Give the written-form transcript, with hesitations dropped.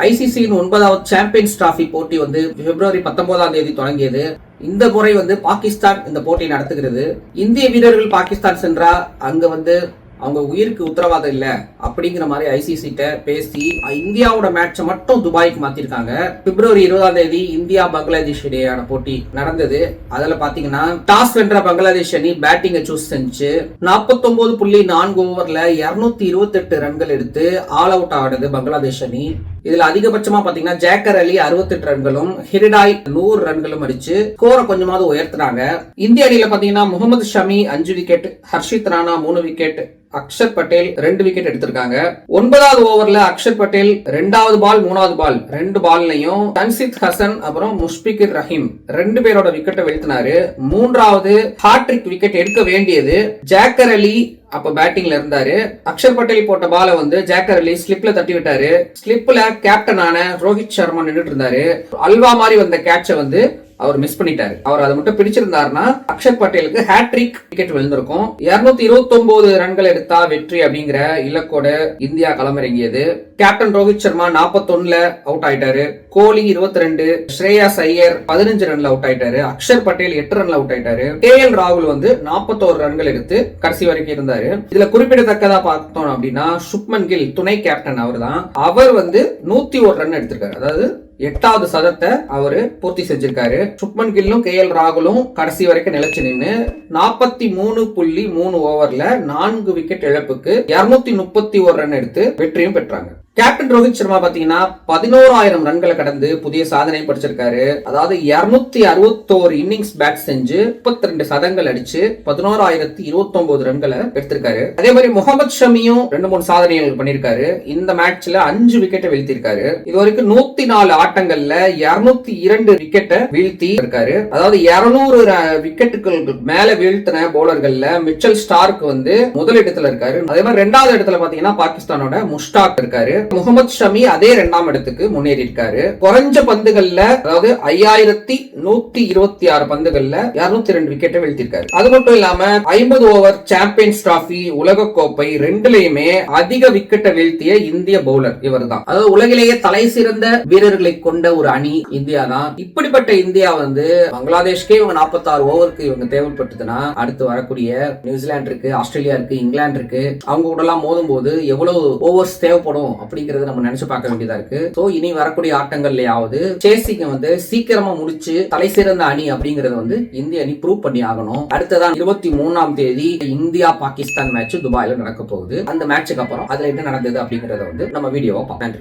ஐசிசியின் 9வது champions trophy போட்டி வந்து பிப்ரவரி 19ஆம் தேதி தொடங்கியது. இந்த முறை வந்து பாகிஸ்தான் இந்த போட்டி நடத்துகிறது. இந்திய வீரர்கள் பாகிஸ்தான் சென்றா அங்க வந்து அவங்க உயிருக்கு உத்தரவாதம் இல்ல அப்படிங்கிற மாதிரி ஐசிசி பேசி இந்தியாவோட மேட்சை மட்டும் துபாய்க்கு மாத்திருக்காங்க. பிப்ரவரி 20ஆம் தேதி இந்தியா பங்களாதேஷ் இடையான போட்டி நடந்தது. அதுல பாத்தீங்கன்னா டாஸ் வென்ற பங்களாதேஷ் அணி பேட்டிங்கை சூஸ் செஞ்சு 49.4 ஓவர்ல 228 ரன்கள் எடுத்து ஆல் அவுட் ஆனது பங்களாதேஷ் அணி. இதுல அதிகபட்சமா பாத்தீங்கன்னா ஜேக்கர் அலி 68 ரன்களும் ஹிரிடாய் 100 ரன்களும் அடிச்சு ஸ்கோரை கொஞ்சமாவது உயர்த்தினாங்க. இந்திய அணியில பாத்தீங்கன்னா Mohammed Shami 5 wicket, Harshit Rana 3 wicket, Axar Patel 2 wicket எடுத்திருக்காங்க. 9வது ஓவர்ல அக்ஷர் பட்டேல் 2வது பால் 3வது பால் 2 பால்லையும் தன்சித் ஹசன் அப்புறம் முஷ்பிகிர் ரஹீம் 2 பேரோட விக்கெட்டை வீழ்த்தினாரு. 3வது ஹாட்ரிக் விக்கெட் எடுக்க வேண்டியது ஜேக்கர் அலி அப்ப பேட்டிங்ல இருந்தாரு. அக்ஷர் பட்டேல் போட்ட பால வந்து ஜேக்கர் அலி ஸ்லிப்ல தட்டி விட்டாரு. ஸ்லிப்ல கேப்டனான ரோஹித் சர்மா நின்றுட்டு இருந்தாரு. அல்வா மாதிரி வந்த கேட்சை வந்து அவர் மிஸ் பண்ணிட்டாரு. அவர் அதை மட்டும் பிடிச்சிருந்தாருன்னா அக்ஷர் பட்டேலுக்கு ஹேட்ரிக் விக்கெட் விழுந்திருக்கும். 229 ரன்கள் எடுத்தா வெற்றி அப்படிங்கிற இலக்கோட இந்தியா களமிறங்கியது. கேப்டன் ரோஹித் சர்மா 41ல அவுட் ஆயிட்டாரு. கோலி 22, ஸ்ரேயாஸ் ஐயர் 15 ரன்ல அவுட் ஆயிட்டாரு. அக்ஷர் பட்டேல் 8 ரன்ல அவுட் ஆயிட்டாரு. KL ராகுல் வந்து 41 ரன்கள் எடுத்து கடைசி வரைக்கும் இருந்தாரு. இதுல குறிப்பிடத்தக்கதா பார்த்தோம் அப்படின்னா சுப்மன் கில் துணை கேப்டன் அவர் தான். அவர் வந்து 101 ரன் எடுத்திருக்காரு. அதாவது 8வது சதத்தை அவரு பூர்த்தி செஞ்சிருக்காரு. சுப்மன் கில்லும் KL ராகுலும் கடைசி வரைக்கும் நிலைச்சு நின்று 43.3 ஓவர்ல 4 விக்கெட் இழப்புக்கு 231 ரன் எடுத்து வெற்றியும் பெற்றாங்க. கேப்டன் ரோஹித் சர்மா பாத்தீங்கன்னா 11,000 ரன்களை கடந்து புதிய சாதனை படிச்சிருக்காரு. அதாவது 261 இன்னிங்ஸ் பேட் செஞ்சு 32 சதங்கள் அடிச்சு 11,029 ரன்களை எடுத்திருக்காரு. அதே மாதிரி முகமது ஷமியும் 2-3 சாதனைகள் பண்ணிருக்காரு. இந்த மேட்ச்ல 5 விக்கெட்டை வீழ்த்திருக்காரு. இது வரைக்கும் 104 ஆட்டங்கள்ல 202 விக்கெட்டை வீழ்த்தி இருக்காரு. அதாவது 200 விக்கெட்டுகளுக்கு மேல வீழ்த்தின பவுலர்கள்ல மிச்சல் ஸ்டார்க் வந்து முதலிடத்துல இருக்காரு. அதே மாதிரி 2வது இடத்துல பாத்தீங்கன்னா பாகிஸ்தானோட முஷ்டாக் இருக்காரு. முகமது ஷமி அதே 2ஆம் இடத்துக்கு முன்னேறி இருக்காரு. குறைஞ்ச பந்துகள்ல அதாவது 5,126 பந்துகள்ல 202 விக்கெட்டை வீழ்த்திருக்காரு. அது மட்டும் இல்லாம 50 ஓவர் சாம்பியன்ஸ் டிராபி உலக கோப்பை 2லயுமே அதிக விக்கெட்டை வீழ்த்திய இந்திய பவுலர் இவர் தான். அதாவது உலகிலேயே தலை சிறந்த வீரர்களை கொண்ட ஒரு அணி இந்தியா தான். இப்படிப்பட்ட இந்தியா வந்து பங்களாதேஷ்கே இவங்க 46 ஓவருக்கு இவங்க தேவைப்பட்டதுன்னா அடுத்து வரக்கூடிய நியூசிலாந்து இருக்கு, ஆஸ்திரேலியா இருக்கு, இங்கிலாந்து இருக்கு, அவங்க கூட எல்லாம் மோதும் போது எவ்வளவு ஓவர்ஸ் தேவைப்படும் அப்படிங்கறத நம்ம நினைச்சு பார்க்க வேண்டியதா இருக்கு. சோ இனி வரக்கூடிய ஆட்டங்கள்லயாவது சேசிங்க வந்து சீக்கிரமா முடிச்சு தலை சிறந்த அணி அப்படிங்கறத வந்து இந்திய அணி ப்ரூவ் பண்ணி ஆகணும். அடுத்ததான் 23ஆம் தேதி இந்தியா பாகிஸ்தான் மேட்ச் துபாயில நடக்க போகுது. அந்த மேட்சுக்கு அப்புறம் அதுல என்ன நடந்தது அப்படிங்கறத வந்து நம்ம வீடியோவை பார்க்கலாம்.